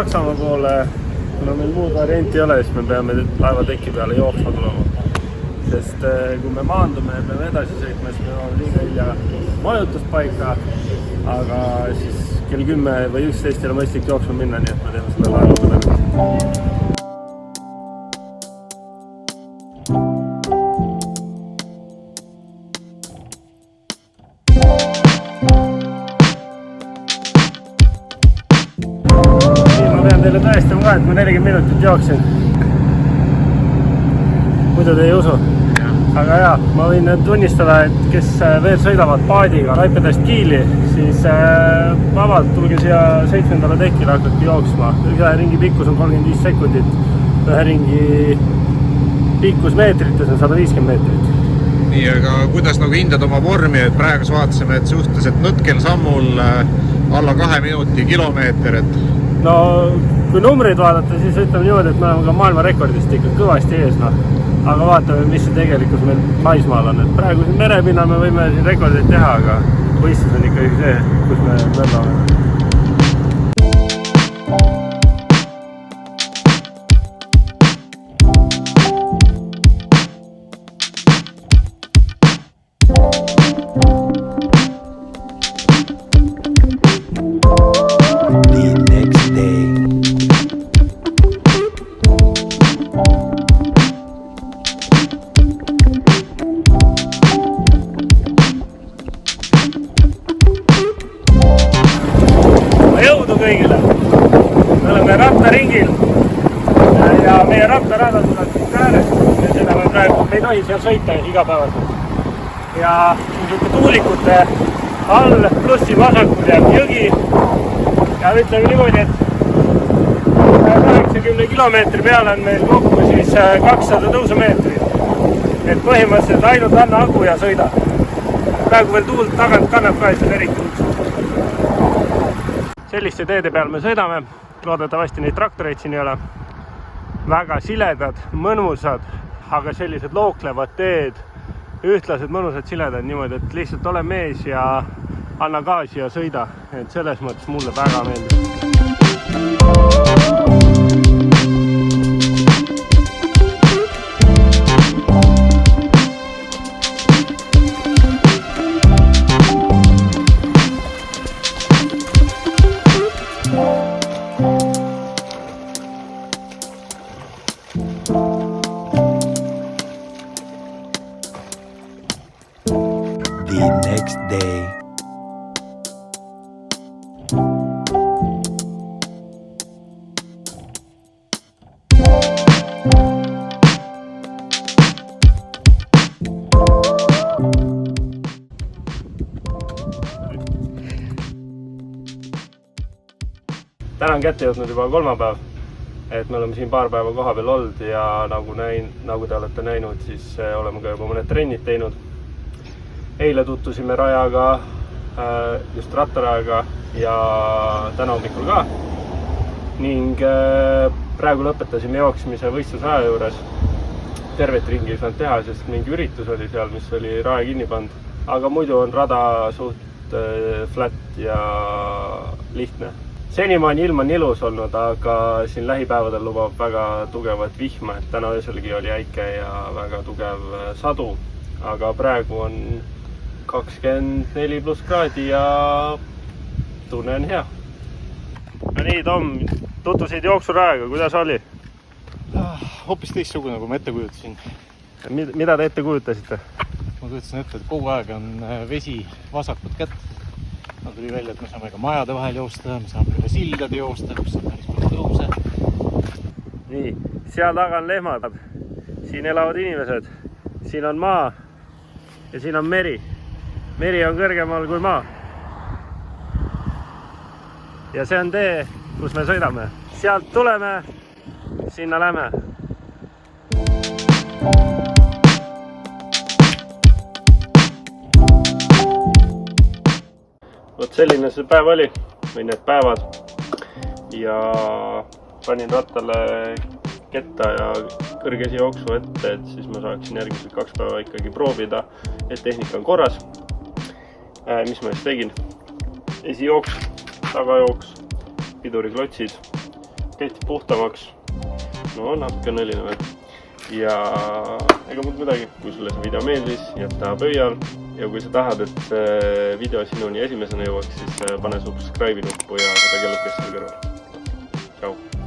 Saksamaa poole, kuna meil muud varianti ei ole, siis me peame laeva teki peale jooksma tulema. Sest kui me maandume ja peame edasi sõitma, siis me oleme liiga hilja majutuspaika, aga siis kell 10 või 11 ei ole mõistlik jooksma minna, nii et me teeme selle laeva põlema. Teile tõestame ka, et ma 40 minutit jooksin. Muidu te ei usu. Aga jaa, ma võin tunnistada, et kes veel sõidavad paadiga Klaipedast Kiili, siis vabalt tulge siia 7. tekile, hakake jooksma. Ühe ringi pikkus on 35 sekundit, ühe ringi pikkus meetrites on 150 meetrit. Nii, aga kuidas nagu hindad oma vormi, et praegu vaatasime, et suhteliselt nõtkel sammul alla 2 minuti kilomeeter, et no kui numbreid vaadata, siis ütleme niimoodi, et me oleme ka maailmarekordist ikka kõvasti ees, aga vaatame, mis see tegelikult meil maismaal on. Et praegu siin merepinnal me võime siin rekordeid teha, aga võistlus on ikkagi see, kus me möllame. Kõigile. Me oleme rattaringil ja meie rattarada tuleb siin äärest ja seda me praegu ei tohi seal sõita igapäevaselt. Ja tuulikute all plussi vasakul jääb jõgi ja ütleme niimoodi, et 80 kilomeetri peale on meil kokku siis 200 tõusumeetrit. Et põhimõtteliselt ainult anna aku ja sõida. Praegu veel tuult tagant kannab ka, et see eriti uksud. Selliste teede peal me sõidame, loodetavasti neid traktoreid siin ei ole. Väga siledad, mõnusad, aga sellised looklevad teed, ühtlased, mõnusad, siledad niimoodi, et lihtsalt ole mees ja anna gaasi ja sõida. Et selles mõttes mulle väga meeldib. The next day. Täna on kätte jõudnud juba kolmapäev, et me oleme siin paar päeva koha peal olnud ja nagu te olete näinud, siis oleme ka juba mõned trennid teinud. Eile tuttusime rajaga, just rattarajaga ja täna hommikul ka. Ning praegu lõpetasime jooksmise võistlusaja juures. Tervet ringi ei saanud teha, sest mingi üritus oli seal, mis oli raja kinni pandud. Aga muidu on rada suht flat ja lihtne. Senimaani ilm on ilus olnud, aga siin lähipäevadel lubab väga tugevat vihma, et täna ööselgi oli äike ja väga tugev sadu. Aga praegu on 24 pluss kraadi ja tunne on hea. No nii, Tom, tutvusid jooksurajaga, kuidas oli? Hoopis teistsugune, kui ma ette kujutasin. Mida te ette kujutasite? Ma kujutasin ette, et kogu aeg on vesi vasakut kätt. No tuli välja, et me saame ka majade vahel joosta, me saame üle sildade joosta, kus on päris palju tõuse. Nii, seal taga on lehmad, siin elavad inimesed, siin on maa ja siin on meri. Meri on kõrgemal kui maa. Ja see on tee, kus me sõidame. Sealt tuleme, sinna lähme. Vot selline see päev oli, või need päevad. Ja panin rattale ketta ja kõrgesi jooksu ette, et siis ma saaksin järgmised 2 päeva ikkagi proovida, et tehnika on korras. Mis ma just tegin? Esijooks, tagajooks, piduriklotsid, kehtiv puhtamaks. No natuke on õline veel. Ja ega muud midagi, kui sulle see video meeldis, jätta pöial. Ja kui sa tahad, et see video sinuni esimesena jõuaks, siis pane subscribe'i nuppu ja seda kellukest seal kõrval. Tšau!